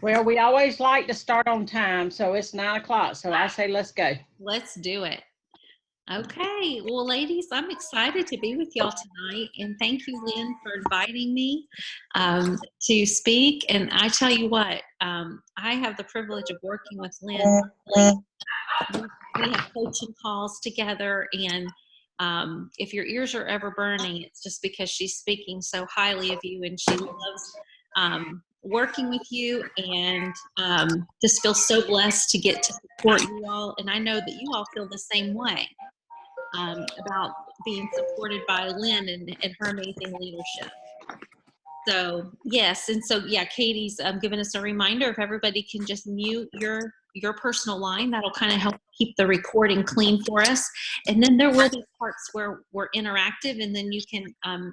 Well, we always like to start on time, so it's 9 o'clock. So I say let's go. Let's do it. Okay, well, ladies, I'm excited to be with y'all tonight, and thank you, Lynn, for inviting me to speak. And I tell you what, I have the privilege of working with Lynn. We have coaching calls together, and if your ears are ever burning, it's just because she's speaking so highly of you, and she loves working with you, and just feels so blessed to get to support you all. And I know that you all feel the same way about being supported by Lynn and her amazing leadership. So yes, and so yeah, Katie's giving us a reminder. If everybody can just mute your personal line, that'll kind of help keep the recording clean for us. And then there will be parts where we're interactive, and then you can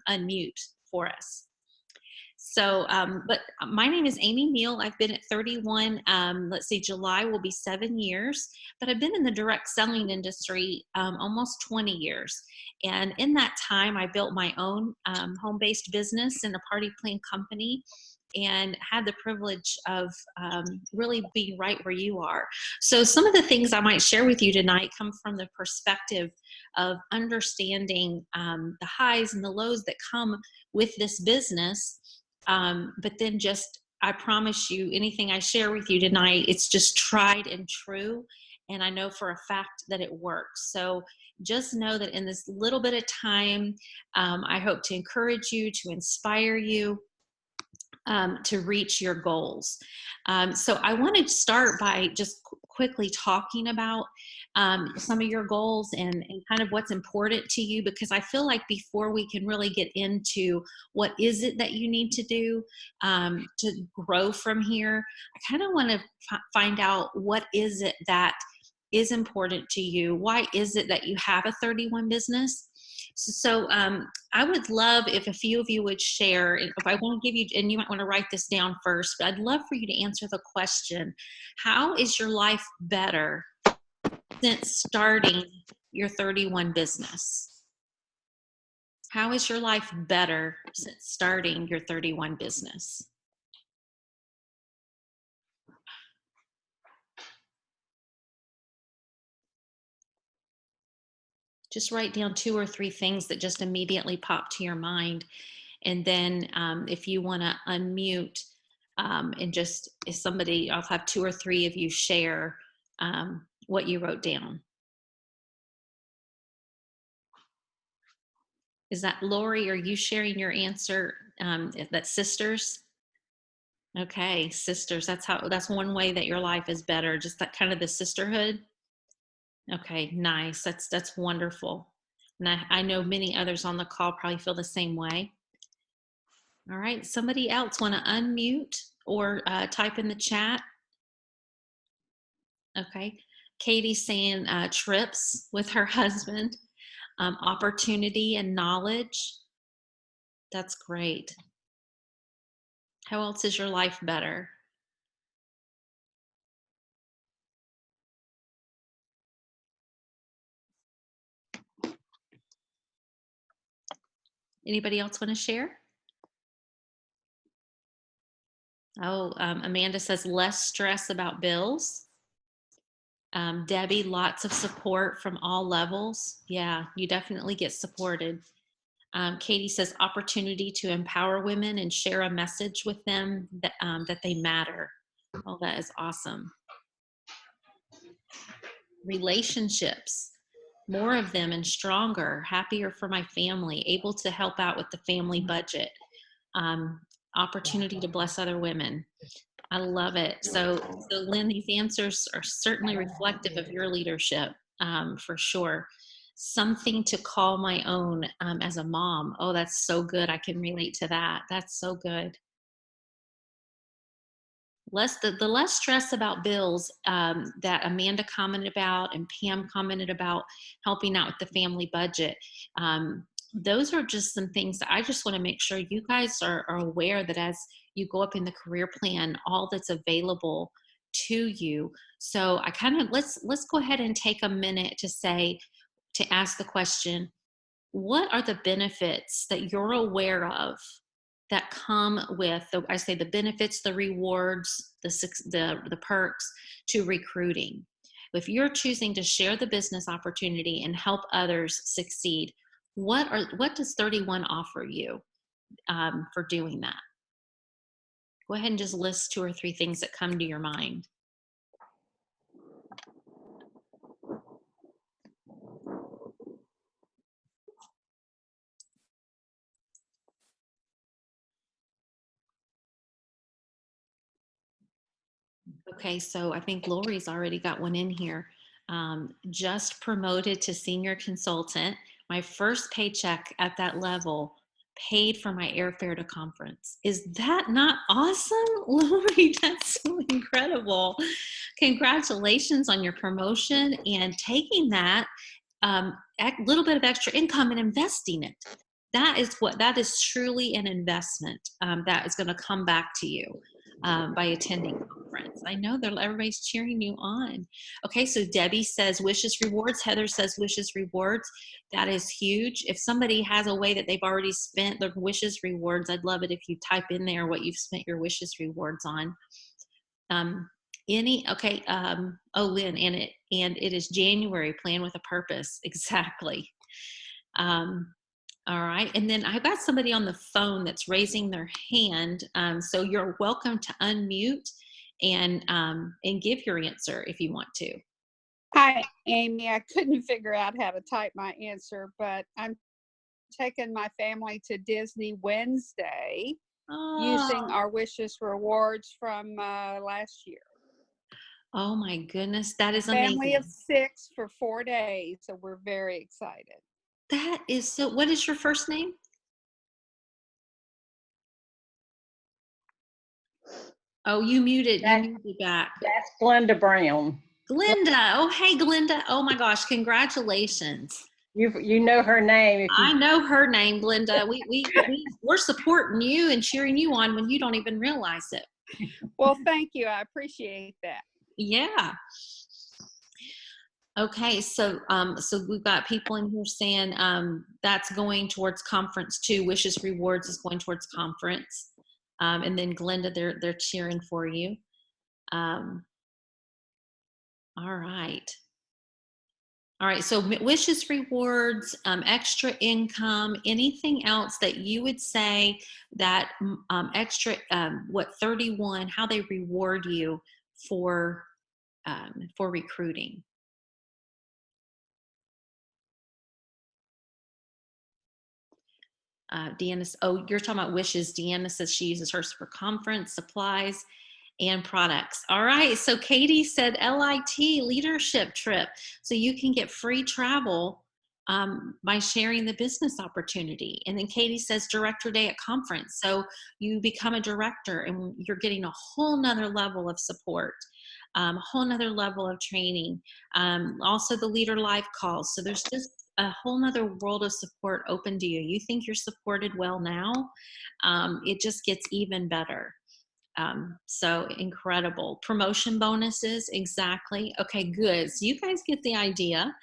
unmute for us. So, but my name is Amy Neal. I've been at 31, let's see, July will be 7 years, but I've been in the direct selling industry almost 20 years. And in that time, I built my own home-based business in a party plan company, and had the privilege of really being right where you are. So some of the things I might share with you tonight come from the perspective of understanding the highs and the lows that come with this business. But then just, I promise you, anything I share with you tonight, it's just tried and true. And I know for a fact that it works. So just know that in this little bit of time, I hope to encourage you, to inspire you, to reach your goals. So I want to start by just quickly talking about some of your goals and kind of what's important to you, because I feel like before we can really get into what is it that you need to do to grow from here, I kind of want to find out what is it that is important to you. Why is it that you have a 31 business? So I would love if a few of you would share, if I want to give you, and you might want to write this down first, but I'd love for you to answer the question, how is your life better since starting your 31 business? How is your life better since starting your 31 business? Just write down 2 or 3 things that just immediately pop to your mind. And then if you want to unmute and just, if somebody, I'll have 2 or 3 of you share what you wrote down. Is that Lori? Are you sharing your answer? That's sisters? Okay, sisters. That's one way that your life is better. Just that kind of the sisterhood. Okay, nice. That's wonderful. And I know many others on the call probably feel the same way. All right, somebody else want to unmute or type in the chat? Okay, Katie's saying trips with her husband, opportunity and knowledge. That's great. How else is your life better? Anybody else want to share? Oh, Amanda says less stress about bills. Debbie, lots of support from all levels. Yeah, you definitely get supported. Katie says opportunity to empower women and share a message with them that they matter. Oh, that is awesome. Relationships, more of them and stronger, happier for my family, able to help out with the family budget, opportunity to bless other women. I love it. So Lynn, these answers are certainly reflective of your leadership, for sure. Something to call my own as a mom. Oh, that's so good. I can relate to that. That's so good. The less stress about bills that Amanda commented about and Pam commented about, helping out with the family budget. Those are just some things that I just want to make sure you guys are aware that as you go up in the career plan, all that's available to you. So I kind of, let's go ahead and take a minute to ask the question, what are the benefits that you're aware of that come with I say the benefits, the rewards, the perks to recruiting. If you're choosing to share the business opportunity and help others succeed, what does 31 offer you for doing that? Go ahead and just list 2 or 3 things that come to your mind. Okay, so I think Lori's already got one in here. Just promoted to senior consultant. My first paycheck at that level paid for my airfare to conference. Is that not awesome, Lori? That's so incredible. Congratulations on your promotion and taking that little bit of extra income and investing it. That is truly an investment that is going to come back to you by attending conference. I know that everybody's cheering you on. Okay, so Debbie says wishes rewards. Heather says wishes rewards. That is huge. If somebody has a way that they've already spent their wishes rewards, I'd love it if you type in there what you've spent your wishes rewards on. Lynn, and it is January, plan with a purpose. Exactly. All right, and then I've got somebody on the phone that's raising their hand. So you're welcome to unmute and give your answer if you want to. Hi, Amy. I couldn't figure out how to type my answer, but I'm taking my family to Disney Wednesday using our wishes rewards from last year. Oh my goodness, that is amazing. Family of 6 for 4 days, so we're very excited. That is so. What is your first name? Oh, you muted. You muted back. That's Glenda Brown. Glenda. Oh, hey, Glenda. Oh my gosh, congratulations. You know her name. I know her name, Glenda. We're supporting you and cheering you on when you don't even realize it. Well, thank you. I appreciate that. Yeah. Okay, so we've got people in here saying that's going towards conference too. Wishes rewards is going towards conference, and then Glenda, they're cheering for you. All right. So wishes rewards, extra income, anything else that you would say that extra 31, how they reward you for recruiting. Deanna, you're talking about wishes. Deanna says she uses hers for conference, supplies, and products. All right, so Katie said LIT, leadership trip. So you can get free travel by sharing the business opportunity. And then Katie says director day at conference. So you become a director and you're getting a whole nother level of support. A whole nother level of training. Also the leader live calls. So there's just a whole nother world of support open to you. You think you're supported well now, it just gets even better. So incredible. Promotion bonuses, exactly. Okay, good. So you guys get the idea.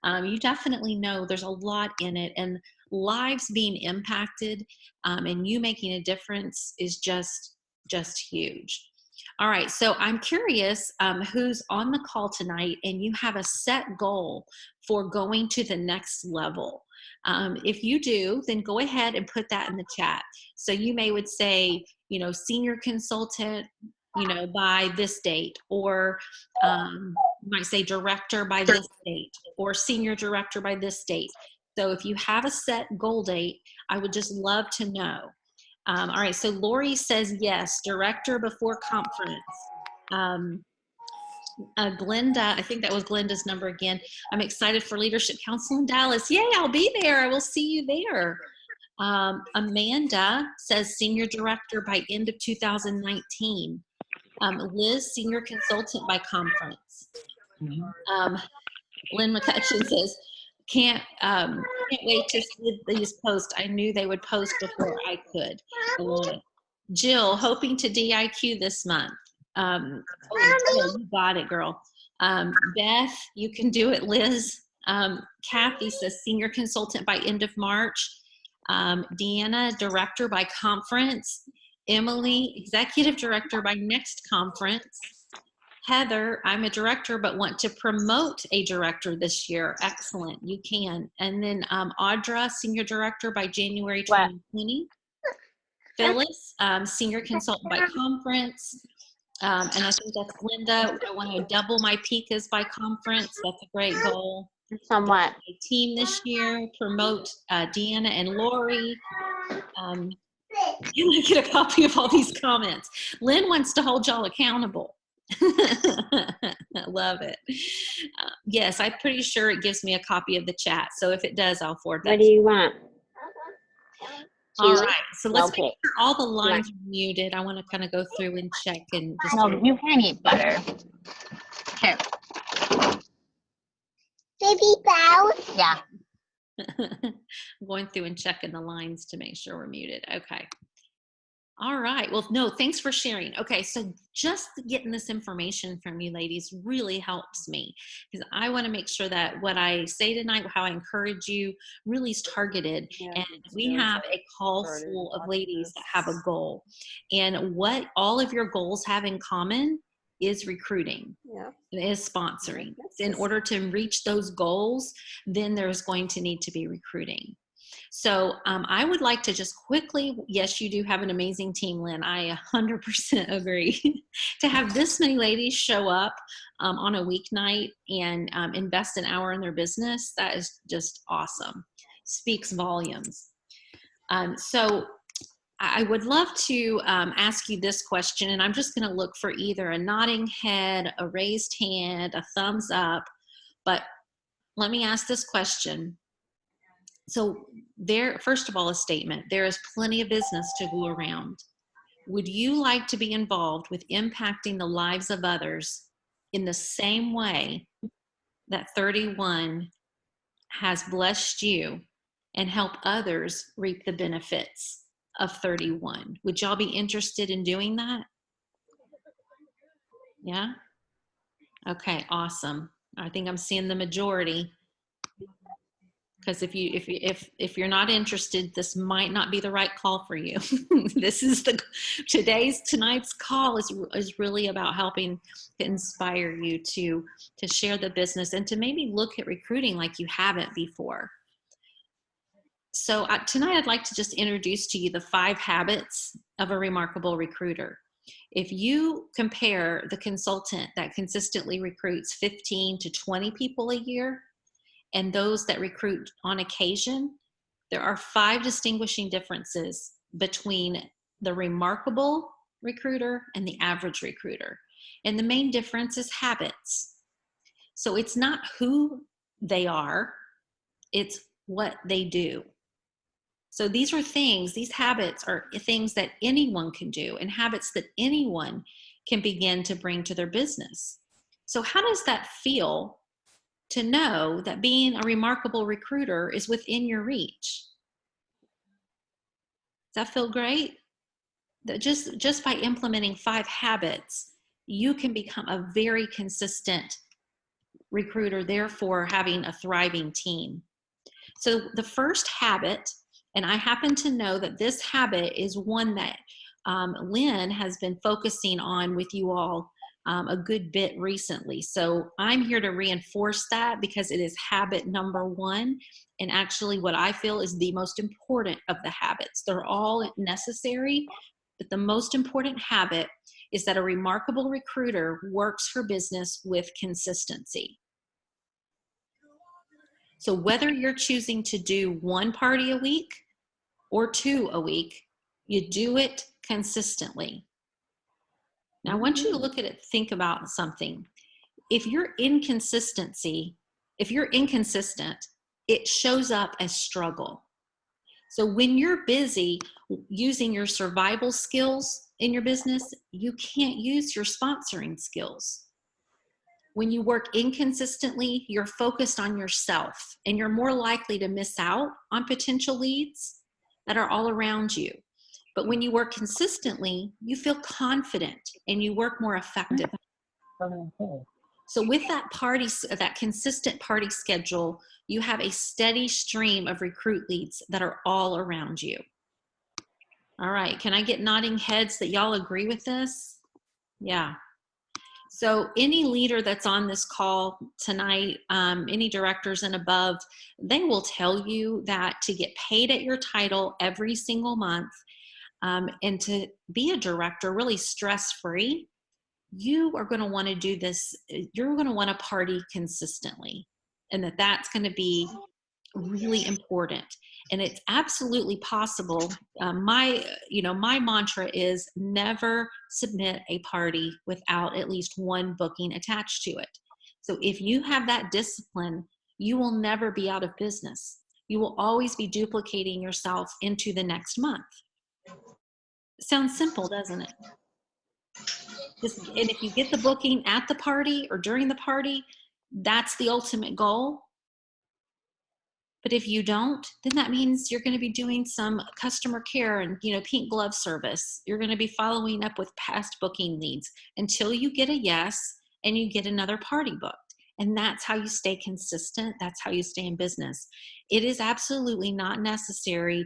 You definitely know there's a lot in it, and lives being impacted and you making a difference is just huge. All right, so I'm curious who's on the call tonight and you have a set goal for going to the next level. If you do, then go ahead and put that in the chat. So you would say, senior consultant, by this date, or you might say director by this date, or senior director by this date. So if you have a set goal date, I would just love to know. All right, so Lori says yes, director before conference. Glenda, I think that was Glenda's number again. I'm excited for Leadership Council in Dallas. Yay, I'll be there. I will see you there. Amanda says senior director by end of 2019. Liz, senior consultant by conference. Lynn McCutcheon says, can't wait to see these posts. I knew they would post before I could. Jill, hoping to DIQ this month. Jill, you got it, girl. Beth, you can do it. Liz. Kathy says senior consultant by end of March. Deanna, director by conference. Emily, executive director by next conference. Heather, I'm a director but want to promote a director this year. Excellent, you can. And then Audra, senior director by January 2020. Phyllis, senior consultant by conference. And I think that's Linda. I want to double my PICAs by conference. That's a great goal. Somewhat. A team this year, promote Deanna and Lori. Can I get a copy of all these comments? Lynn wants to hold y'all accountable. I love it. Yes, I'm pretty sure it gives me a copy of the chat. So if it does, I'll forward that. What do you want? All right. So let's Okay. make sure all the lines are muted. I want to kind of go through and check and just. No, you can eat butter. Here. Baby bow. Yeah. I'm going through and checking the lines to make sure we're muted. Okay. All right. Well, no, thanks for sharing. Okay. So just getting this information from you ladies really helps me because I want to make sure that what I say tonight, how I encourage you really is targeted. Yeah, and we have a call full of ladies that have a goal. And what all of your goals have in common is recruiting. Yeah. Is sponsoring. In order to reach those goals, then there's going to need to be recruiting. So I would like to just quickly, yes, you do have an amazing team, Lynn. I 100% agree. To have this many ladies show up on a weeknight and invest an hour in their business, that is just awesome. Speaks volumes. So I would love to ask you this question, and I'm just going to look for either a nodding head, a raised hand, a thumbs up. But let me ask this question. So there, first of all, a statement. There is plenty of business to go around. Would you like to be involved with impacting the lives of others in the same way that 31 has blessed you and help others reap the benefits of 31? Would y'all be interested in doing that? Yeah? Okay, awesome. I think I'm seeing the majority. Because if you're not interested, this might not be the right call for you. This is tonight's call is really about helping to inspire you to share the business and to maybe look at recruiting like you haven't before. So tonight I'd like to just introduce to you the 5 habits of a remarkable recruiter. If you compare the consultant that consistently recruits 15 to 20 people a year and those that recruit on occasion, there are 5 distinguishing differences between the remarkable recruiter and the average recruiter. And the main difference is habits. So it's not who they are, it's what they do. So these habits are things that anyone can do and habits that anyone can begin to bring to their business. So how does that feel to know that being a remarkable recruiter is within your reach? Does that feel great? That just by implementing 5 habits, you can become a very consistent recruiter, therefore having a thriving team. So the first habit, and I happen to know that this habit is one that Lynn has been focusing on with you all a good bit recently. So I'm here to reinforce that because it is habit number 1, and actually what I feel is the most important of the habits. They're all necessary, but the most important habit is that a remarkable recruiter works her business with consistency. So whether you're choosing to do 1 party a week or 2 a week, you do it consistently. Now, I want you to look at it, think about something. If you're inconsistent, it shows up as struggle. So when you're busy using your survival skills in your business, you can't use your sponsoring skills. When you work inconsistently, you're focused on yourself and you're more likely to miss out on potential leads that are all around you. But when you work consistently, you feel confident and you work more effectively. So with that that consistent party schedule, you have a steady stream of recruit leads that are all around you. All right, can I get nodding heads that y'all agree with this? Yeah. So any leader that's on this call tonight, any directors and above, they will tell you that to get paid at your title every single month, and to be a director really stress-free, you are going to want to do this. You're going to want to party consistently, and that's going to be really important. And it's absolutely possible. My mantra is never submit a party without at least one booking attached to it. So if you have that discipline, you will never be out of business. You will always be duplicating yourself into the next month. Sounds simple, doesn't it? And if you get the booking at the party or during the party, that's the ultimate goal. But if you don't, then that means you're going to be doing some customer care and, pink glove service. You're going to be following up with past booking leads until you get a yes and you get another party booked. And that's how you stay consistent. That's how you stay in business. It is absolutely not necessary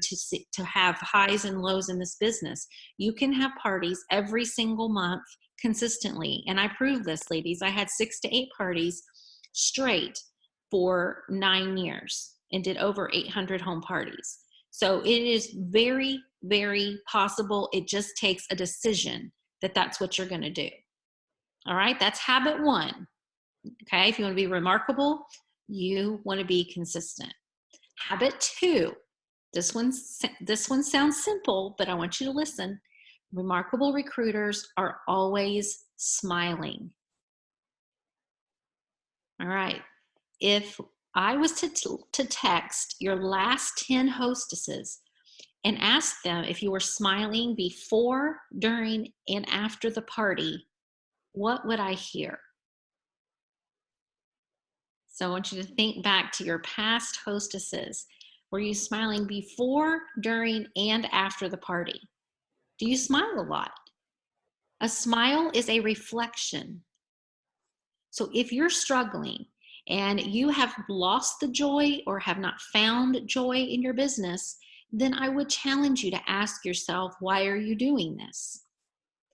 to have highs and lows in this business. You can have parties every single month consistently. And I proved this, ladies. I had 6 to 8 parties straight for 9 years and did over 800 home parties. So it is very, very possible. It just takes a decision that that's what you're going to do. All right, that's habit 1. Okay, if you want to be remarkable, you want to be consistent. Habit 2, this one sounds simple, but I want you to listen. Remarkable recruiters are always smiling. All right, if I was to text your last 10 hostesses and ask them if you were smiling before, during, and after the party, what would I hear? So I want you to think back to your past hostesses. Were you smiling before, during, and after the party? Do you smile a lot? A smile is a reflection. So if you're struggling and you have lost the joy or have not found joy in your business, then I would challenge you to ask yourself, why are you doing this?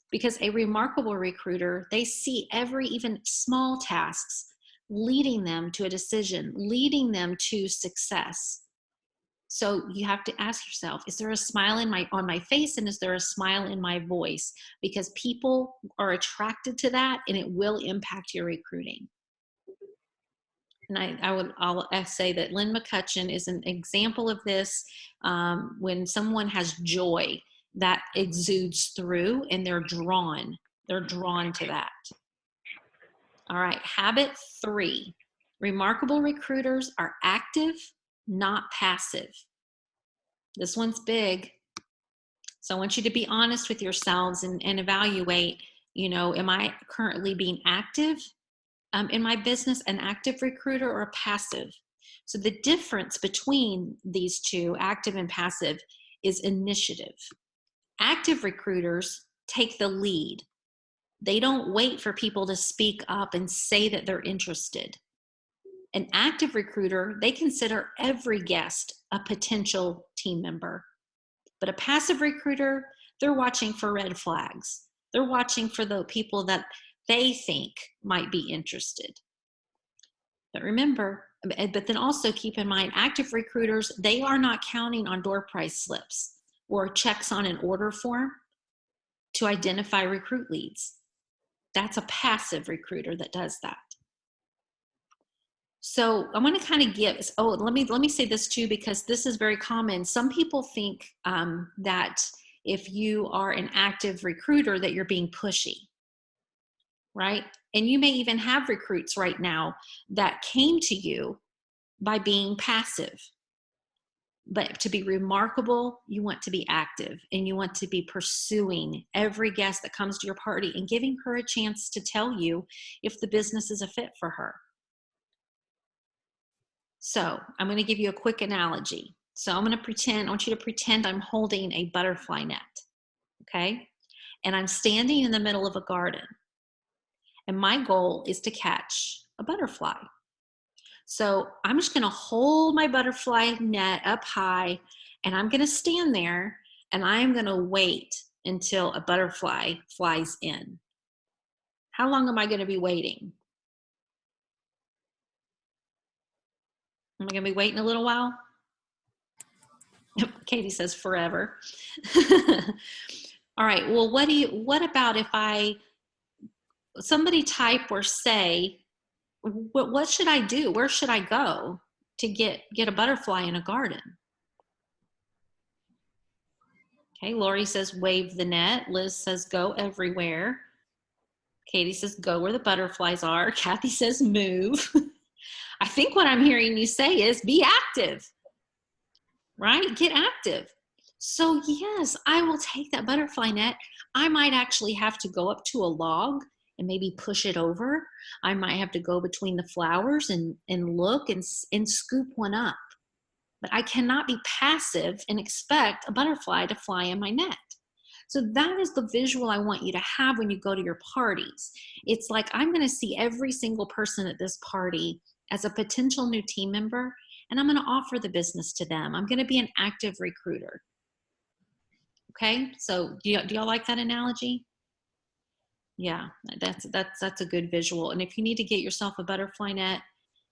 Because a remarkable recruiter, they see every even small tasks leading them to a decision, leading them to success. So you have to ask yourself, is there a smile on my face, and is there a smile in my voice? Because people are attracted to that, and it will impact your recruiting. And I'll say that Lynn McCutcheon is an example of this. When someone has joy, that exudes through, and they're drawn to that. All right, habit 3. Remarkable recruiters are active, not passive. This one's big. So I want you to be honest with yourselves and evaluate, am I currently being active in my business, an active recruiter or a passive? So the difference between these two, active and passive, is initiative. Active recruiters take the lead. They don't wait for people to speak up and say that they're interested. An active recruiter, they consider every guest a potential team member. But a passive recruiter, they're watching for red flags. They're watching for the people that they think might be interested. But remember, but then also keep in mind, active recruiters, they are not counting on door price slips or checks on an order form to identify recruit leads. That's a passive recruiter that does that. So I want to kind of let me say this too, because this is very common. Some people think that if you are an active recruiter that you're being pushy, right? And you may even have recruits right now that came to you by being passive. But to be remarkable, you want to be active, and you want to be pursuing every guest that comes to your party and giving her a chance to tell you if the business is a fit for her. So I'm going to give you a quick analogy. So I want you to pretend I'm holding a butterfly net, okay? And I'm standing in the middle of a garden. and my goal is to catch a butterfly. So I'm just going to hold my butterfly net up high, and I'm going to stand there, and I'm going to wait until a butterfly flies in. How long am I going to be waiting? Am I going to be waiting a little while? Katie says forever. All right. Well, what about if somebody type or say, what should I do? Where should I go to get a butterfly in a garden? Okay, Lori says wave the net. Liz says go everywhere. Katie says go where the butterflies are. Kathy says move. I think what I'm hearing you say is be active, right? Get active. So yes, I will take that butterfly net. I might actually have to go up to a log and maybe push it over. I might have to go between the flowers and look and scoop one up. But I cannot be passive and expect a butterfly to fly in my net. So that is the visual I want you to have when you go to your parties. It's like I'm going to see every single person at this party as a potential new team member, and I'm going to offer the business to them. I'm going to be an active recruiter. Okay, so do y'all like that analogy? Yeah, that's a good visual. And if you need to get yourself a butterfly net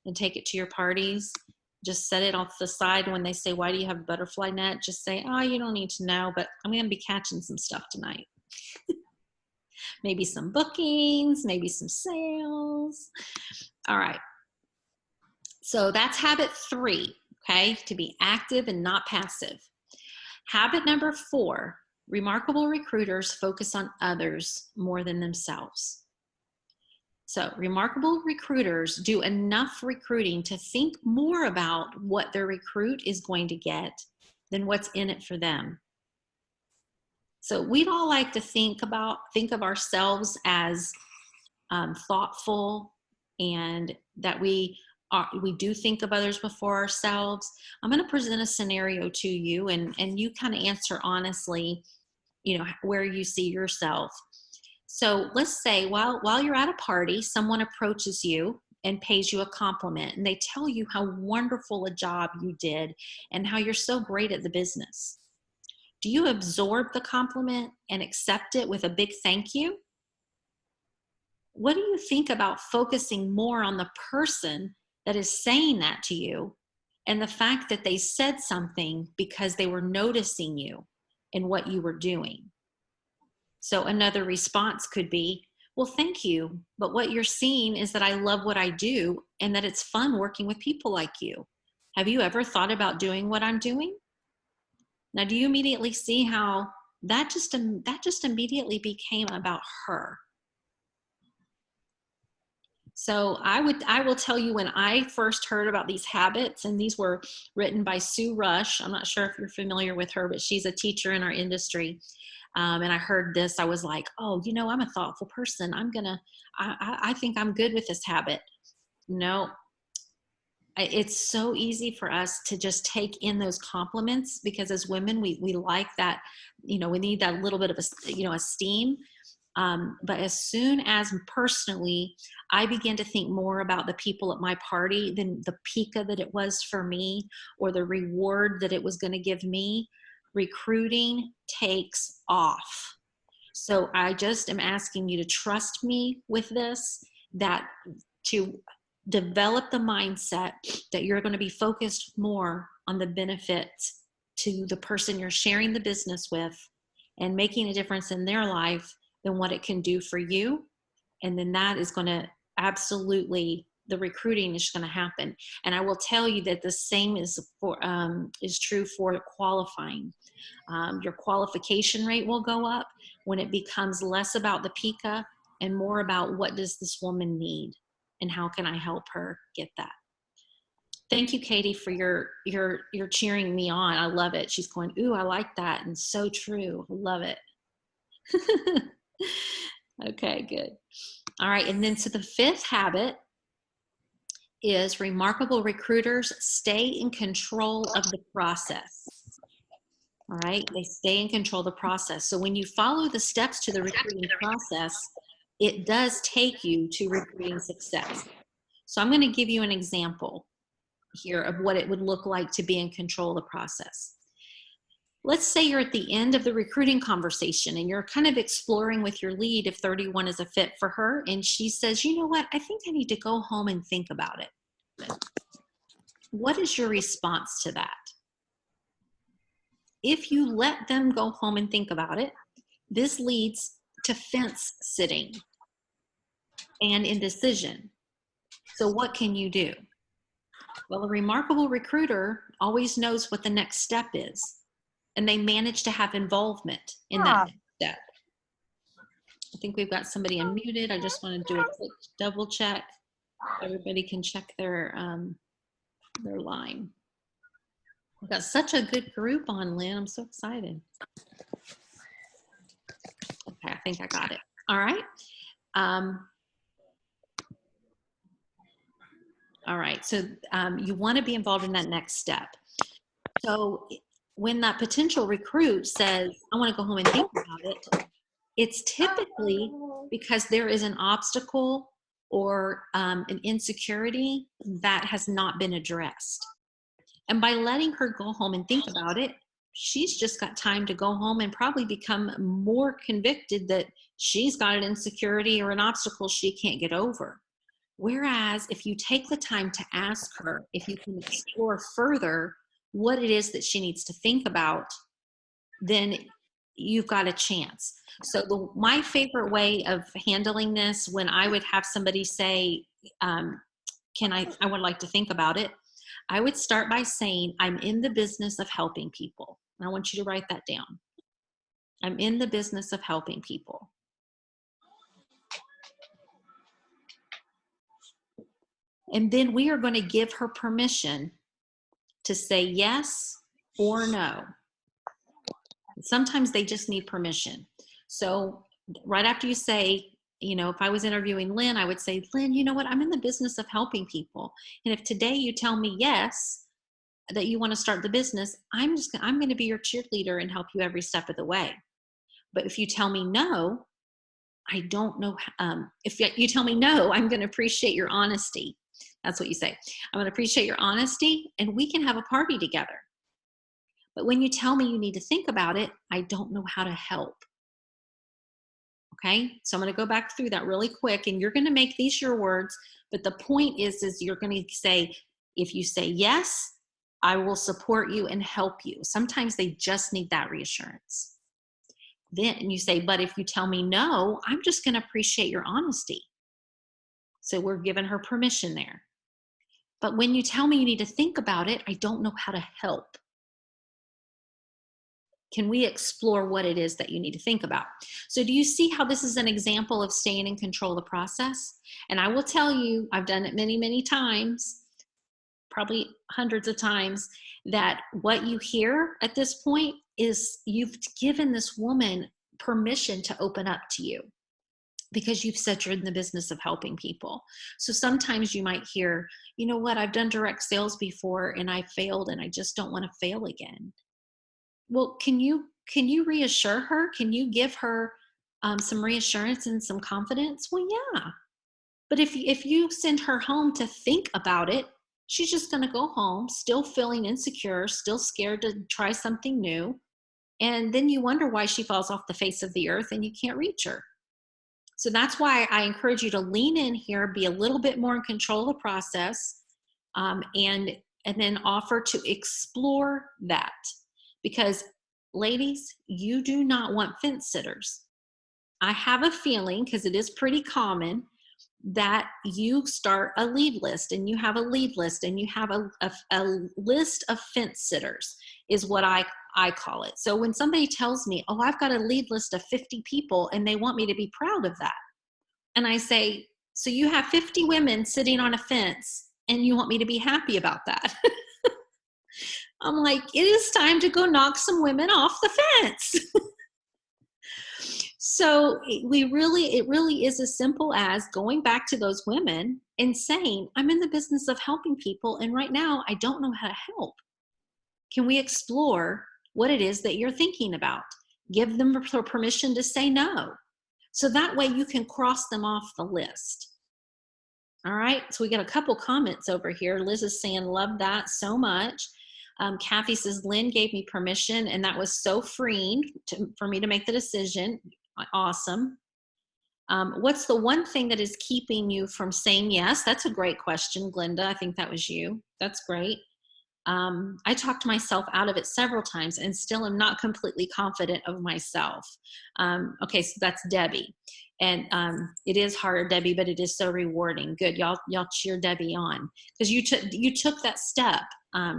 and take it to your parties, just set it off the side. When they say, why do you have a butterfly net? Just say, oh, you don't need to know, but I'm going to be catching some stuff tonight. Maybe some bookings, maybe some sales. All right. So that's habit 3, okay? To be active and not passive. Habit number 4, remarkable recruiters focus on others more than themselves. So remarkable recruiters do enough recruiting to think more about what their recruit is going to get than what's in it for them. So we'd all like to think of ourselves as thoughtful, and that we do think of others before ourselves. I'm going to present a scenario to you, and you kind of answer honestly, where you see yourself. So let's say while you're at a party, someone approaches you and pays you a compliment, and they tell you how wonderful a job you did and how you're so great at the business. Do you absorb the compliment and accept it with a big thank you? What do you think about focusing more on the person that is saying that to you and the fact that they said something because they were noticing you and what you were doing? So another response could be, well, thank you, but what you're seeing is that I love what I do and that it's fun working with people like you. Have you ever thought about doing what I'm doing? Now, do you immediately see how that just immediately became about her? So I will tell you, when I first heard about these habits, and these were written by Sue Rush. I'm not sure if you're familiar with her, but she's a teacher in our industry. And I heard this, I was like, oh, I'm a thoughtful person. I think I'm good with this habit. No, it's so easy for us to just take in those compliments, because as women, we like that, we need that little bit of esteem. But as soon as personally, I began to think more about the people at my party than the pica that it was for me or the reward that it was going to give me, recruiting takes off. So I just am asking you to trust me with this, that to develop the mindset that you're going to be focused more on the benefits to the person you're sharing the business with and making a difference in their life than what it can do for you. And then that is going to absolutely, the recruiting is going to happen. And I will tell you that the same is true for qualifying. Your qualification rate will go up when it becomes less about the pica and more about what does this woman need and how can I help her get that. Thank you, Katie, for your cheering me on. I love it. She's going, ooh, I like that. And so true. I love it. Okay, good. All right. And then so the 5th habit is remarkable recruiters stay in control of the process. All right. They stay in control of the process. So when you follow the steps to the recruiting process, it does take you to recruiting success. So I'm going to give you an example here of what it would look like to be in control of the process. Let's say you're at the end of the recruiting conversation and you're kind of exploring with your lead if 31 is a fit for her. And she says, you know what, I think I need to go home and think about it. What is your response to that? If you let them go home and think about it, this leads to fence sitting and indecision. So what can you do? Well, a remarkable recruiter always knows what the next step is, and they manage to have involvement in that next step. I think we've got somebody unmuted. I just want to do a quick double check. Everybody can check their line. We've got such a good group on, Lynn. I'm so excited. Okay, I think I got it. All right. All right, so you want to be involved in that next step. So when that potential recruit says, I want to go home and think about it, it's typically because there is an obstacle or an insecurity that has not been addressed. And by letting her go home and think about it, she's just got time to go home and probably become more convicted that she's got an insecurity or an obstacle she can't get over. Whereas if you take the time to ask her, if you can explore further what it is that she needs to think about, then you've got a chance. So my favorite way of handling this, when I would have somebody say, I would like to think about it, I would start by saying, I'm in the business of helping people. And I want you to write that down. I'm in the business of helping people. And then we are going to give her permission to say yes or no. Sometimes they just need permission. So right after you say, you know, if I was interviewing Lynn, I would say, Lynn, you know what? I'm in the business of helping people. And if today you tell me yes, that you want to start the business, I'm going to be your cheerleader and help you every step of the way. But if you tell me no, I don't know. If you tell me no, I'm going to appreciate your honesty. That's what you say. I'm going to appreciate your honesty and we can have a party together. But when you tell me you need to think about it, I don't know how to help. Okay, so I'm going to go back through that really quick and you're going to make these your words. But the point is you're going to say, if you say yes, I will support you and help you. Sometimes they just need that reassurance. Then you say, but if you tell me no, I'm just going to appreciate your honesty. So we're giving her permission there. But when you tell me you need to think about it, I don't know how to help. Can we explore what it is that you need to think about? So do you see how this is an example of staying in control of the process? And I will tell you, I've done it many, many times, probably hundreds of times, that what you hear at this point is you've given this woman permission to open up to you because you've said you're in the business of helping people. So sometimes you might hear, you know what, I've done direct sales before and I failed and I just don't want to fail again. Well, can you reassure her? Can you give her some reassurance and some confidence? Well, yeah. But if you send her home to think about it, she's just going to go home still feeling insecure, still scared to try something new. And then you wonder why she falls off the face of the earth and you can't reach her. So that's why I encourage you to lean in here, be a little bit more in control of the process, and then offer to explore that. Because ladies, you do not want fence sitters. I have a feeling, because it is pretty common, that you start a lead list and you have a lead list and you have a list of fence sitters is what I call it. So when somebody tells me, oh, I've got a lead list of 50 people and they want me to be proud of that. And I say, so you have 50 women sitting on a fence and you want me to be happy about that? I'm like, it is time to go knock some women off the fence. So it really is as simple as going back to those women and saying, I'm in the business of helping people. And right now I don't know how to help. Can we explore what it is that you're thinking about? Give them permission to say no. So that way you can cross them off the list. All right, so we got a couple comments over here. Liz is saying, love that so much. Kathy says, Lynn gave me permission, and that was so freeing for me to make the decision. Awesome. What's the one thing that is keeping you from saying yes? That's a great question, Glenda. I think that was you. That's great. I talked myself out of it several times and still am not completely confident of myself. Okay, so that's Debbie. And it is hard, Debbie, but it is so rewarding. Good, y'all cheer Debbie on. Because you took that step,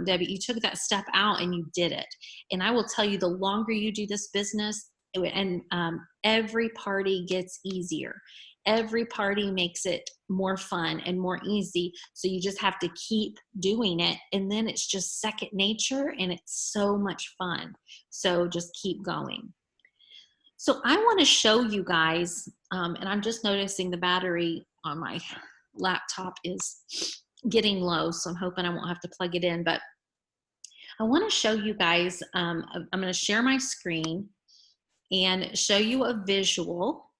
Debbie, you took that step out and you did it. And I will tell you, the longer you do this business, and every party gets easier. Every party makes it more fun and more easy. So you just have to keep doing it. And then it's just second nature and it's so much fun. So just keep going. So I want to show you guys, and I'm just noticing the battery on my laptop is getting low. So I'm hoping I won't have to plug it in, but I want to show you guys, I'm going to share my screen and show you a visual.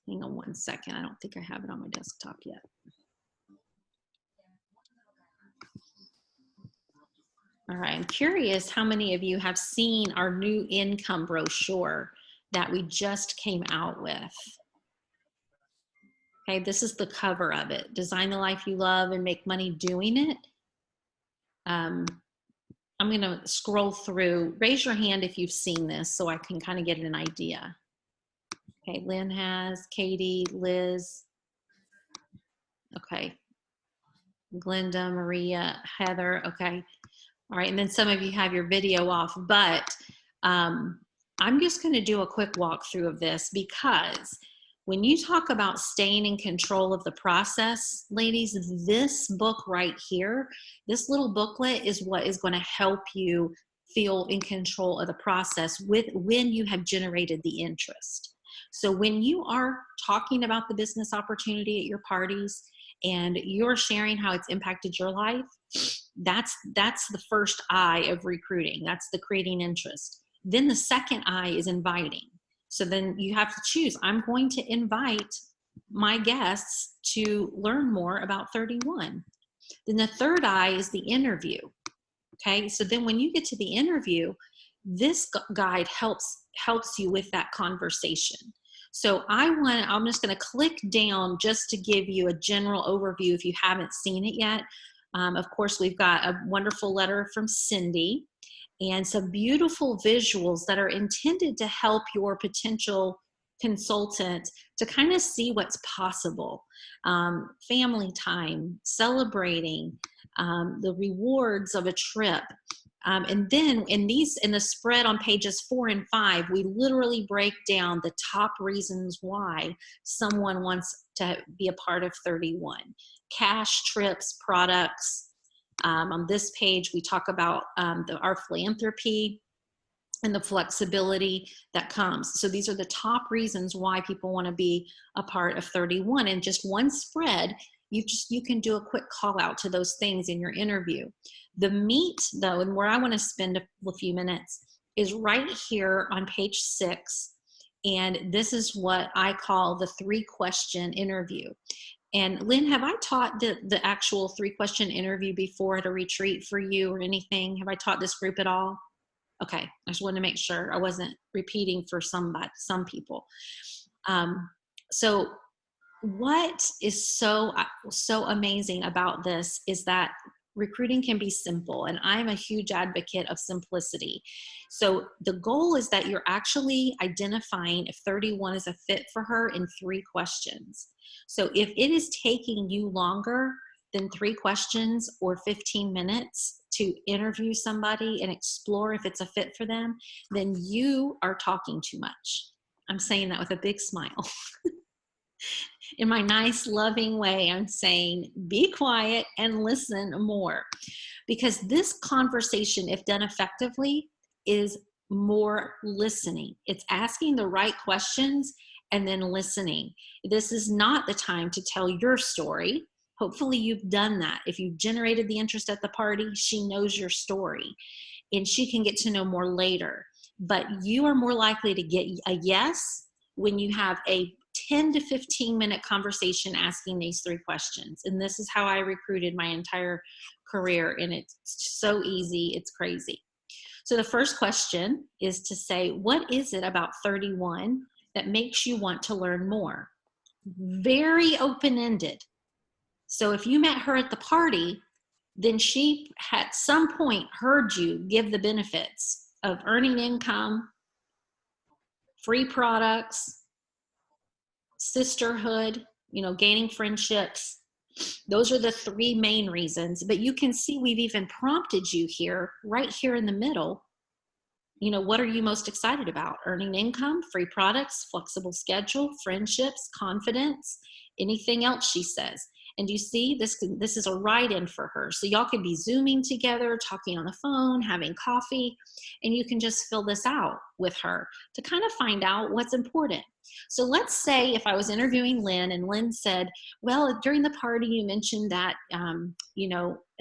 Hang on one second. I don't think I have it on my desktop yet. All right, I'm curious how many of you have seen our new income brochure that we just came out with. Okay, this is the cover of it. Design the life you love and make money doing it. I'm gonna scroll through. Raise your hand if you've seen this so I can kind of get an idea. Okay, Lynn has, Katie, Liz. Okay, Glenda, Maria, Heather, okay. All right, and then some of you have your video off, but I'm just gonna do a quick walkthrough of this, because when you talk about staying in control of the process, ladies, this book right here, this little booklet is what is gonna help you feel in control of the process when you have generated the interest. So when you are talking about the business opportunity at your parties and you're sharing how it's impacted your life, that's the first I of recruiting. That's the creating interest. Then the second I is inviting. So then you have to choose. I'm going to invite my guests to learn more about 31. Then the third I is the interview. Okay, so then when you get to the interview, this guide helps you with that conversation. So I'm just going to click down just to give you a general overview if you haven't seen it yet. Of course, we've got a wonderful letter from Cindy and some beautiful visuals that are intended to help your potential consultant to kind of see what's possible. Family time, celebrating, the rewards of a trip. And then in the spread on pages 4 and 5, we literally break down the top reasons why someone wants to be a part of 31. Cash, trips, products. On this page, we talk about our philanthropy and the flexibility that comes. So these are the top reasons why people want to be a part of 31. And just one spread, you can do a quick call out to those things in your interview. The meat, though, and where I want to spend a few minutes is right here on page 6. And this is what I call the 3-question interview. And Lynn, have I taught the actual 3-question interview before at a retreat for you or anything? Have I taught this group at all? Okay, I just wanted to make sure I wasn't repeating for some people. So what is so amazing about this is that recruiting can be simple, and I'm a huge advocate of simplicity. So the goal is that you're actually identifying if 31 is a fit for her in 3 questions. So if it is taking you longer than 3 questions or 15 minutes to interview somebody and explore if it's a fit for them, then you are talking too much. I'm saying that with a big smile. In my nice, loving way, I'm saying be quiet and listen more. Because this conversation, if done effectively, is more listening. It's asking the right questions and then listening. This is not the time to tell your story. Hopefully you've done that. If you've generated the interest at the party, she knows your story and she can get to know more later. But you are more likely to get a yes when you have a 10 to 15 minute conversation asking these 3 questions. And this is how I recruited my entire career. And it's so easy. It's crazy. So the first question is to say, what is it about 31 that makes you want to learn more? Very open-ended. So if you met her at the party, then she at some point heard you give the benefits of earning income, free products, sisterhood, gaining friendships. Those are the 3 main reasons. But you can see we've even prompted you here, right here in the middle. What are you most excited about? Earning income, free products, flexible schedule, friendships, confidence, anything else, she says. And you see, this is a write-in for her. So y'all could be Zooming together, talking on the phone, having coffee, and you can just fill this out with her to kind of find out what's important. So let's say if I was interviewing Lynn and Lynn said, well, during the party you mentioned that, an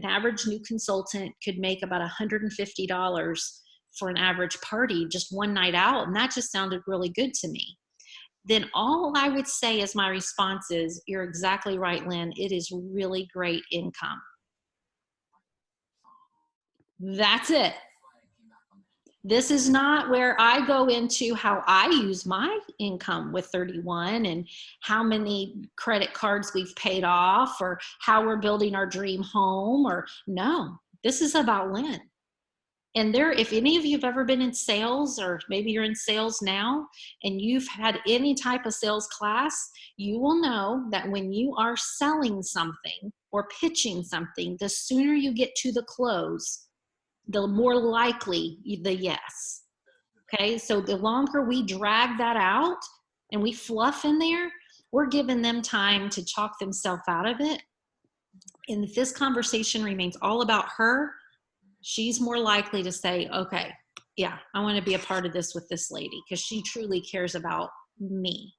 average new consultant could make about $150 for an average party, just one night out. And that just sounded really good to me. Then all I would say as my response is, you're exactly right, Lynn. It is really great income. That's it. This is not where I go into how I use my income with 31 and how many credit cards we've paid off or how we're building our dream home no, this is about Lynn. And if any of you have ever been in sales, or maybe you're in sales now and you've had any type of sales class, you will know that when you are selling something or pitching something, the sooner you get to the close, the more likely the yes. Okay, so the longer we drag that out and we fluff in there, we're giving them time to talk themselves out of it. And if this conversation remains all about her, she's more likely to say, okay, yeah, I want to be a part of this with this lady because she truly cares about me.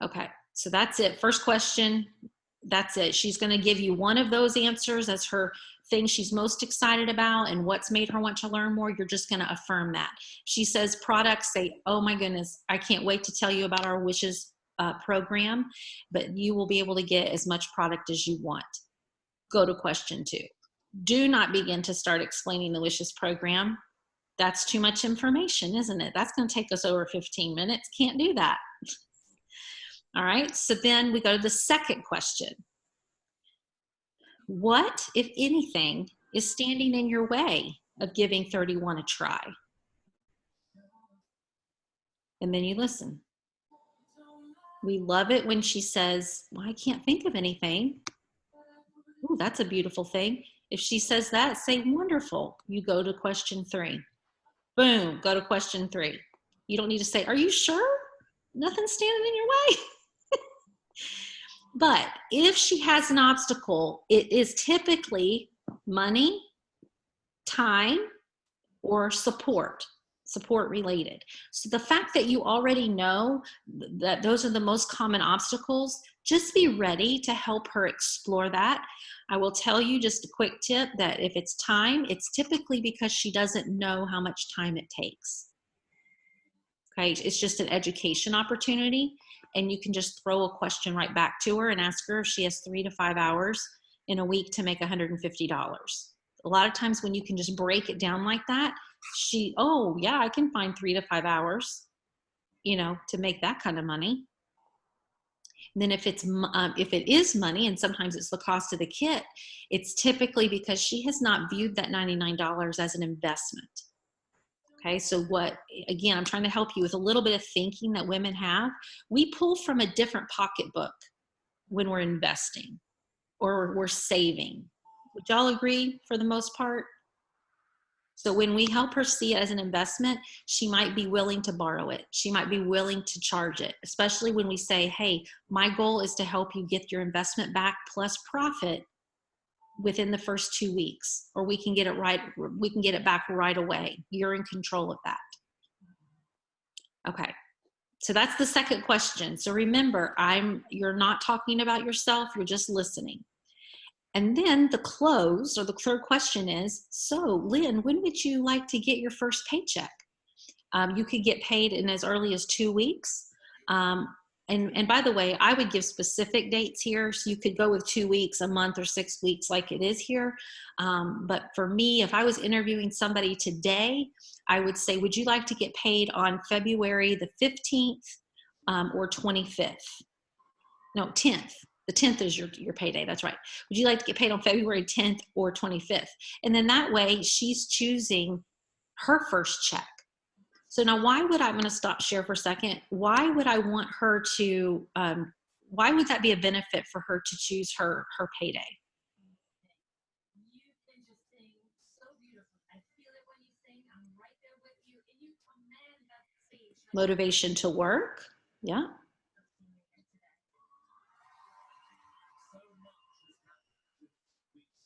Okay, so that's it. First question, that's it. She's going to give you one of those answers as her thing she's most excited about and what's made her want to learn more. You're just going to affirm that. She says products, say, oh my goodness, I can't wait to tell you about our Wishes program, but you will be able to get as much product as you want. Go to question 2. Do not begin to start explaining the Wishes program. That's too much information, isn't it? That's going to take us over 15 minutes. Can't do that. All right, so then we go to the second question. What, if anything, is standing in your way of giving 31 a try? And then you listen. We love it when she says, well, I can't think of anything. Ooh, that's a beautiful thing. If she says that, say, wonderful. You go to question 3. Boom, go to question 3. You don't need to say, are you sure? Nothing's standing in your way. But if she has an obstacle, it is typically money, time, or support related. So the fact that you already know that those are the most common obstacles, just be ready to help her explore that. I will tell you just a quick tip that if it's time, it's typically because she doesn't know how much time it takes. Okay, it's just an education opportunity, and you can just throw a question right back to her and ask her if she has 3 to 5 hours in a week to make $150. A lot of times when you can just break it down like that, oh yeah, I can find 3 to 5 hours, to make that kind of money. And then if it is money, and sometimes it's the cost of the kit, it's typically because she has not viewed that $99 as an investment. Okay, so again, I'm trying to help you with a little bit of thinking that women have. We pull from a different pocketbook when we're investing or we're saving. Would y'all agree for the most part? So when we help her see it as an investment, she might be willing to borrow it. She might be willing to charge it, especially when we say, hey, my goal is to help you get your investment back plus profit within the first 2 weeks, or we can get it back right away. You're in control of that. Okay, so that's the second question. So remember, you're not talking about yourself, you're just listening. And then the close, or the third question is, so Lynn, when would you like to get your first paycheck? You could get paid in as early as 2 weeks. And by the way, I would give specific dates here. So you could go with 2 weeks, a month, or 6 weeks like it is here. But for me, if I was interviewing somebody today, I would say, would you like to get paid on February the 15th or 25th? No, 10th. The 10th is your payday. That's right. Would you like to get paid on February 10th or 25th? And then that way she's choosing her first check. So now I'm going to stop share for a second. Why would I want her to, why would that be a benefit for her to choose her payday? You can just sing so beautifully. I feel it when you sing. I'm right there with you. And you command that stage. Motivation to work. Yeah.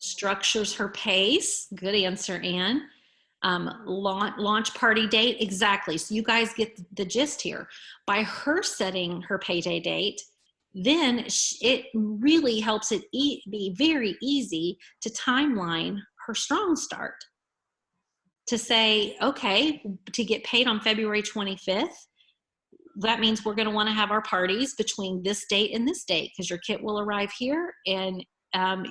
Structures her pace. Good answer, Ann. Launch party date. Exactly. So you guys get the gist here. By her setting her payday date, then it really helps it be very easy to timeline her strong start. To say, okay, to get paid on February 25th, that means we're going to want to have our parties between this date and this date, because your kit will arrive here, and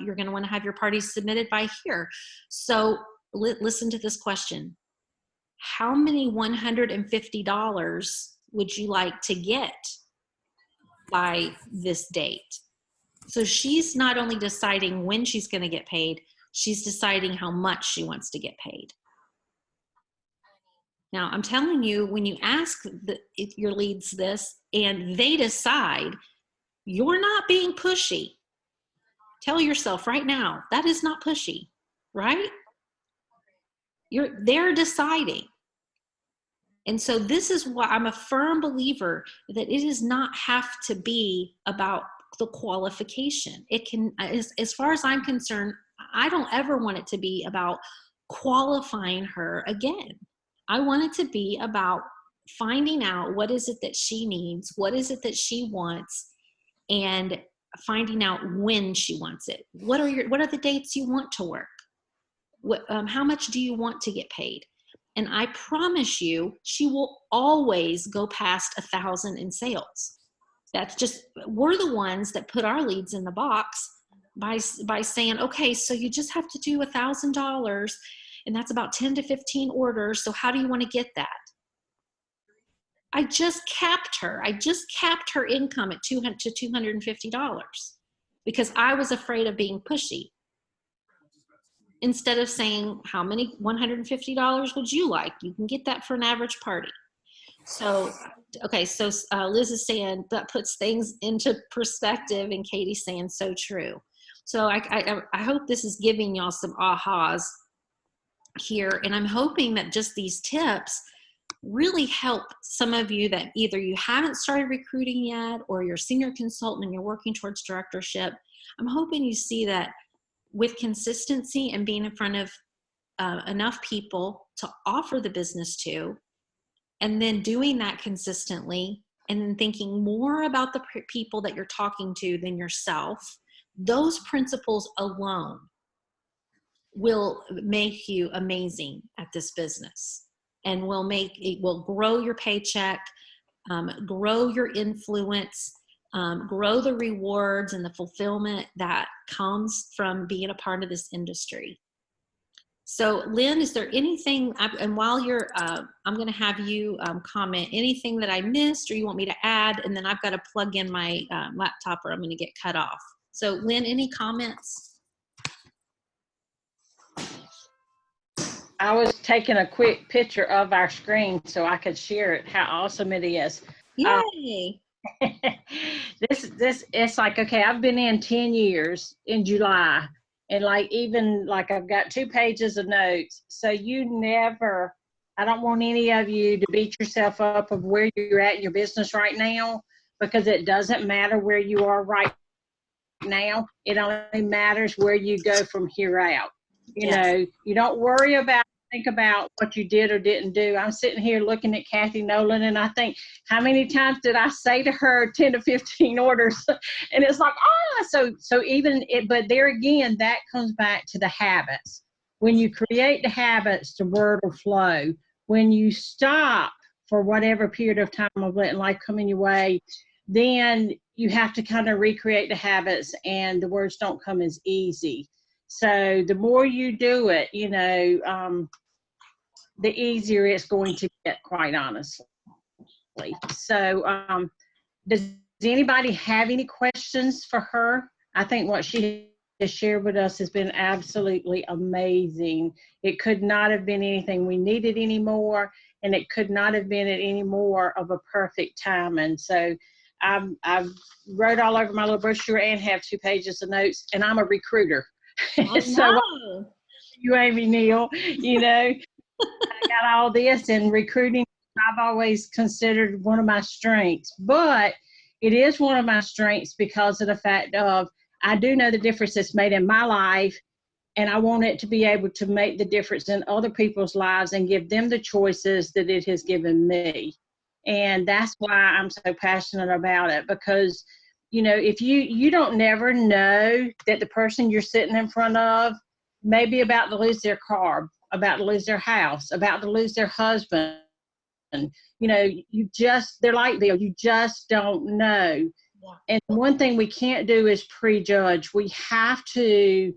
you're going to want to have your parties submitted by here. So listen to this question. How many $150 would you like to get by this date? So she's not only deciding when she's going to get paid, she's deciding how much she wants to get paid. Now, I'm telling you, when you ask your leads this and they decide, you're not being pushy. Tell yourself right now, that is not pushy, right? They're deciding. And so this is why I'm a firm believer that it does not have to be about the qualification. It can, as far as I'm concerned, I don't ever want it to be about qualifying her again. I want it to be about finding out what is it that she needs, what is it that she wants, and finding out when she wants it. What are the dates you want to work? How much do you want to get paid? And I promise you, she will always go past 1,000 in sales. That's just, we're the ones that put our leads in the box by saying, okay, so you just have to do $1,000, and that's about 10 to 15 orders. So how do you want to get that? I just capped her. I just capped her income at $200 to $250 because I was afraid of being pushy. Instead of saying, how many $150 would you like? You can get that for an average party. So, okay, so Liz is saying that puts things into perspective, and Katie's saying so true. So I hope this is giving y'all some ahas here, and I'm hoping that just these tips really help some of you that either you haven't started recruiting yet, or you're a senior consultant and you're working towards directorship. I'm hoping you see that with consistency and being in front of enough people to offer the business to, and then doing that consistently, and then thinking more about the people that you're talking to than yourself, those principles alone will make you amazing at this business, and will grow your paycheck, grow your influence, grow the rewards and the fulfillment that comes from being a part of this industry. So Lynn, is there anything, and while you're, I'm going to have you comment anything that I missed or you want me to add, and then I've got to plug in my laptop or I'm going to get cut off. So Lynn, any comments? I was taking a quick picture of our screen so I could share it, how awesome it is. Yay. This it's like, okay, I've been in 10 years in July, and even I've got 2 pages of notes. So I don't want any of you to beat yourself up of where you're at in your business right now, because it doesn't matter where you are right now. It only matters where you go from here out. You know, you don't think about what you did or didn't do. I'm sitting here looking at Kathy Nolan, and I think, how many times did I say to her 10 to 15 orders? And it's like, so even it, but there again, that comes back to the habits. When you create the habits, the word will flow. When you stop for whatever period of time of letting life come in your way, then you have to kind of recreate the habits, and the words don't come as easy. So the more you do it, the easier it's going to get, quite honestly. So does anybody have any questions for her? I think what she has shared with us has been absolutely amazing. It could not have been anything we needed anymore, and it could not have been at any more of a perfect time. And so I've wrote all over my little brochure and have 2 pages of notes, and I'm a recruiter. So you, Amy, Neal, I got all this, and recruiting I've always considered one of my strengths, but it is one of my strengths because of the fact of I do know the difference it's made in my life, and I want it to be able to make the difference in other people's lives and give them the choices that it has given me. And that's why I'm so passionate about it, because, if you don't never know that the person you're sitting in front of may be about to lose their car, about to lose their house, about to lose their husband. They're like Bill, you just don't know. Yeah. And one thing we can't do is prejudge. We have to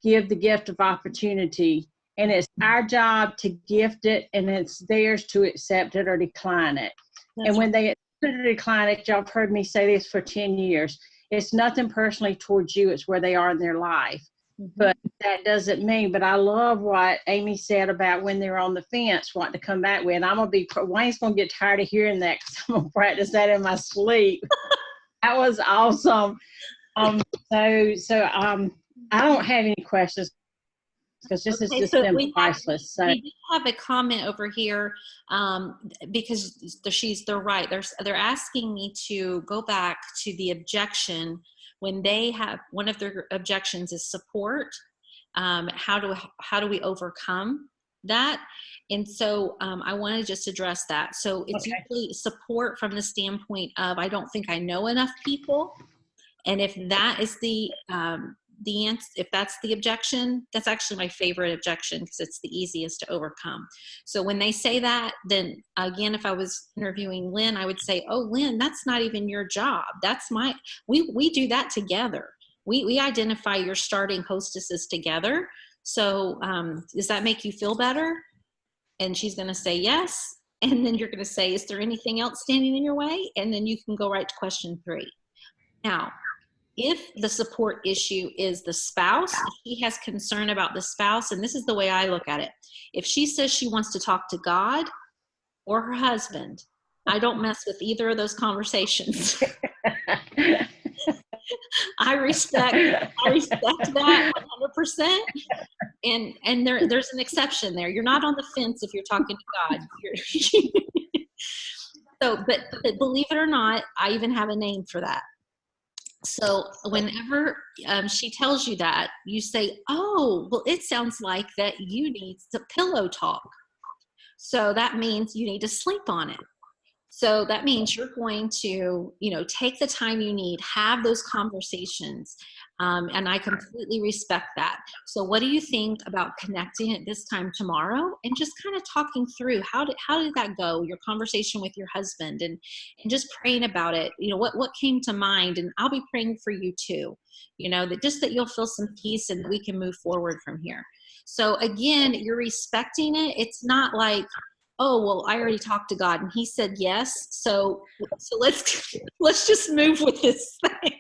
give the gift of opportunity, and it's our job to gift it, and it's theirs to accept it or decline it. And when they accept it or decline it, y'all have heard me say this for 10 years, it's nothing personally towards you, it's where they are in their life. Mm-hmm. But that doesn't mean, but I love what Amy said about when they're on the fence, what to come back with. And Wayne's going to get tired of hearing that because I'm going to practice that in my sleep. That was awesome. I don't have any questions because this is just been priceless. So we do have a comment over here because they're right. They're asking me to go back to the objection when they have, one of their objections is support. How do we overcome that? And so I want to just address that. So it's usually support from the standpoint of, I don't think I know enough people. And if that is the answer, if that's the objection, that's actually my favorite objection because it's the easiest to overcome. So when they say that, then again, if I was interviewing Lynn, I would say, oh, Lynn, that's not even your job. We do that together. We identify your starting hostesses together. So does that make you feel better? And she's going to say yes. And then you're going to say, is there anything else standing in your way? And then you can go right to question 3. Now, if the support issue is the spouse, if she has concern about the spouse, and this is the way I look at it. If she says she wants to talk to God or her husband, I don't mess with either of those conversations. I respect that 100%. And there's an exception there. You're not on the fence if you're talking to God. But believe it or not, I even have a name for that. So whenever she tells you that, you say, oh, well, it sounds like that you need to pillow talk. So that means you need to sleep on it. So that means you're going to, take the time you need, have those conversations. And I completely respect that. So what do you think about connecting at this time tomorrow and just kind of talking through how did that go, your conversation with your husband, and just praying about it, what came to mind, and I'll be praying for you too, that you'll feel some peace and we can move forward from here. So again, you're respecting it. It's not like, oh, well, I already talked to God and he said yes. So let's just move with this thing.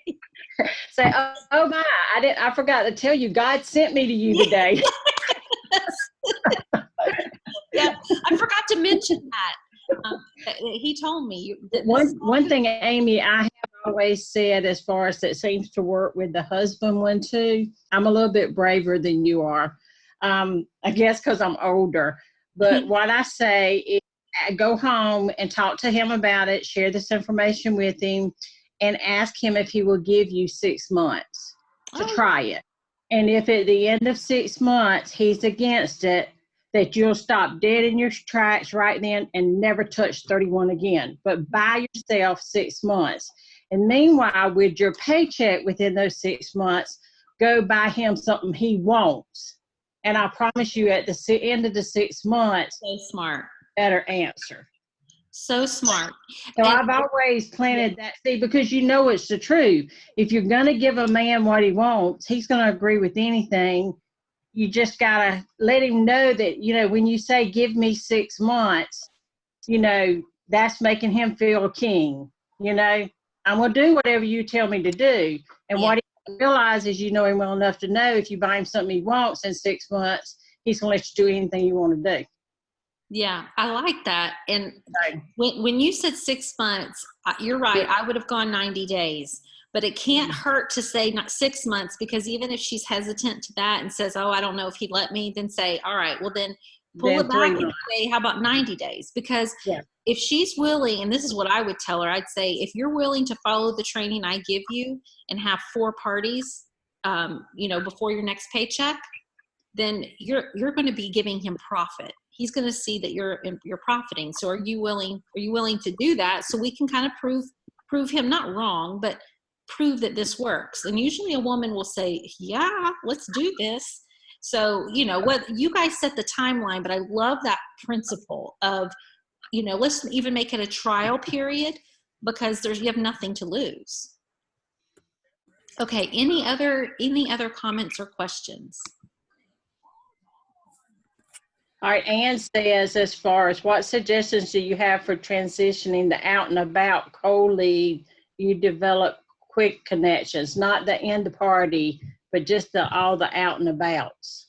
Say, oh my, I forgot to tell you, God sent me to you today. Yeah, I forgot to mention that. He told me. One thing, Amy, I have always said, as far as it seems to work with the husband one too, I'm a little bit braver than you are. I guess because I'm older. But what I say is go home and talk to him about it, share this information with him, and ask him if he will give you 6 months to try it. And if at the end of 6 months he's against it, that you'll stop dead in your tracks right then and never touch 31 again. But buy yourself 6 months. And meanwhile, with your paycheck within those 6 months, go buy him something he wants. And I promise you, at the end of the 6 months, so smart, better answer. So smart. So And- I've always planted that seed because you know it's the truth. If you're going to give a man what he wants, he's going to agree with anything. You just got to let him know that, you know, when you say, give me 6 months, you know, that's making him feel a king. You know, I'm going to do whatever you tell me to do. And what he realizes, you know him well enough to know if you buy him something he wants in 6 months, he's going to let you do anything you want to do. Yeah, I like that. And Right. when you said 6 months, you're right. I would have gone 90 days. But it can't hurt to say not 6 months, because even if she's hesitant to that and says, oh, I don't know if he'd let me, then say, all right, well then pull Then it back 3 and months. say, how about 90 days? Because Yeah. if she's willing, and this is what I would tell her, I'd say, if you're willing to follow the training I give you and have 4 parties, you know, before your next paycheck, then you're going to be giving him profit. He's going to see that you're profiting. So are you willing to do that? So we can kind of prove him not wrong, but prove that this works. And usually a woman will say, yeah, let's do this. So, you know, what you guys set the timeline, but I love that principle of, you know, let's even make it a trial period, because you have nothing to lose. Okay. Any other comments or questions? All right, Ann says, as far as what suggestions do you have for transitioning the out and about co-lead, you develop quick connections, not the end party, but just all the out and abouts.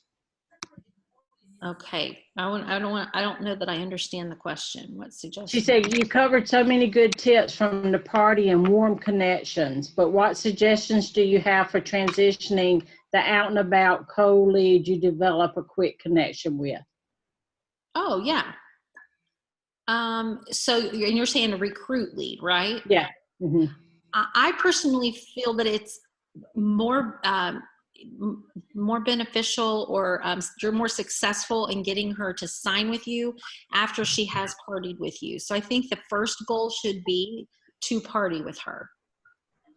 Okay, I don't know that I understand the question. What suggestions? She said, you covered so many good tips from the party and warm connections, but what suggestions do you have for transitioning the out and about co-lead you develop a quick connection with? Oh, yeah. So you're saying a recruit lead, right? Yeah. Mm-hmm. I personally feel that it's more beneficial, or you're more successful in getting her to sign with you after she has partied with you. So I think the first goal should be to party with her.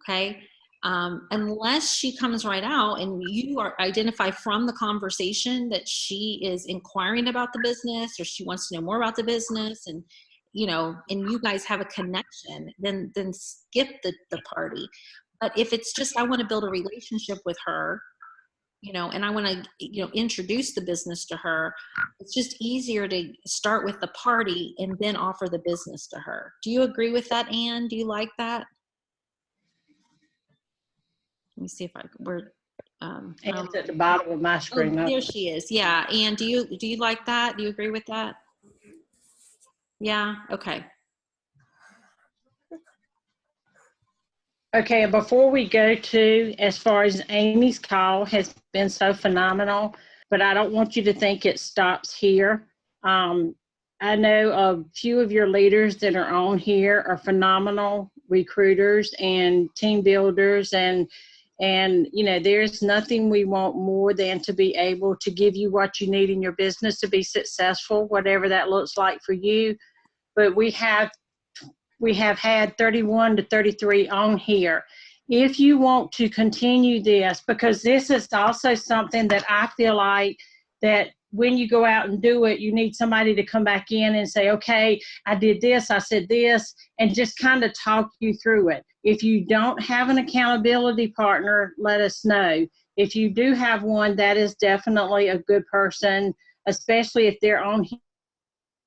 Okay. Unless she comes right out and you identify from the conversation that she is inquiring about the business, or she wants to know more about the business, and you know, and you guys have a connection, then skip the party. But if it's just, I want to build a relationship with her, you know, and I want to, you know, introduce the business to her, it's just easier to start with the party and then offer the business to her. Do you agree with that, Anne? Do you like that? Let me see if Anne's at the bottom of my screen. Oh, there she is. Yeah. Anne, do you like that? Do you agree with that? Yeah. Okay. Okay, and before we go to, as far as Amy's call has been so phenomenal, but I don't want you to think it stops here. I know a few of your leaders that are on here are phenomenal recruiters and team builders, and you know, there's nothing we want more than to be able to give you what you need in your business to be successful, whatever that looks like for you. But we have had 31 to 33 on here. If you want to continue this, because this is also something that I feel like that when you go out and do it, you need somebody to come back in and say, okay, I did this, I said this, and just kind of talk you through it. If you don't have an accountability partner, let us know. If you do have one, that is definitely a good person, especially if they're on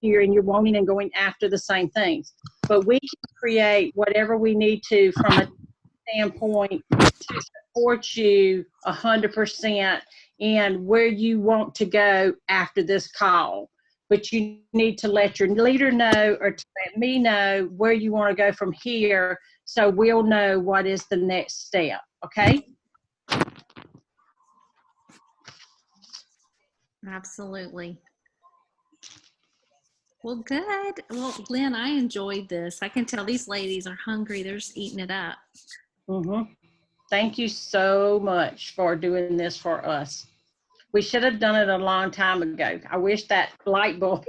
here and you're wanting and going after the same things. But we can create whatever we need to from a standpoint to support you 100% in where you want to go after this call. But you need to let your leader know, or to let me know where you want to go from here, so we'll know what is the next step. Okay? Absolutely. Well, good. Well, Lynn, I enjoyed this. I can tell these ladies are hungry. They're just eating it up. Mm-hmm. Thank you so much for doing this for us. We should have done it a long time ago. I wish that light bulb,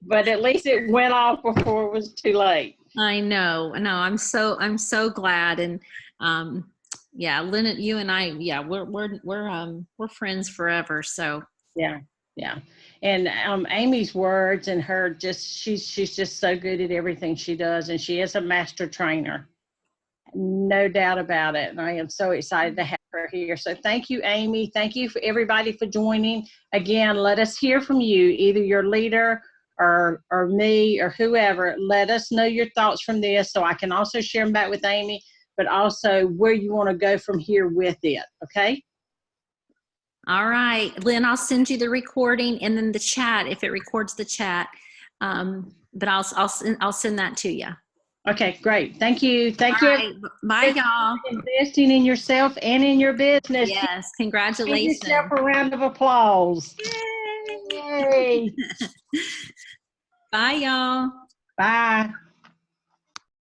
but at least it went off before it was too late. I know. No, I'm so glad. And yeah, Lynn, you and I, yeah, we're friends forever. So yeah. Yeah. And Amy's words and her she's just so good at everything she does, and she is a master trainer. No doubt about it. And I am so excited to have her here. So thank you, Amy. Thank you for everybody for joining. Again, let us hear from you, either your leader or me or whoever. Let us know your thoughts from this so I can also share them back with Amy, but also where you want to go from here with it. Okay? All right, Lynn, I'll send you the recording and then the chat if it records the chat. But I'll send that to you. Okay, great. Thank you. Thank you. Right. Bye, y'all. Investing in yourself and in your business. Yes, Give congratulations. yourself a round of applause. Yay. Yay. Bye, y'all. Bye.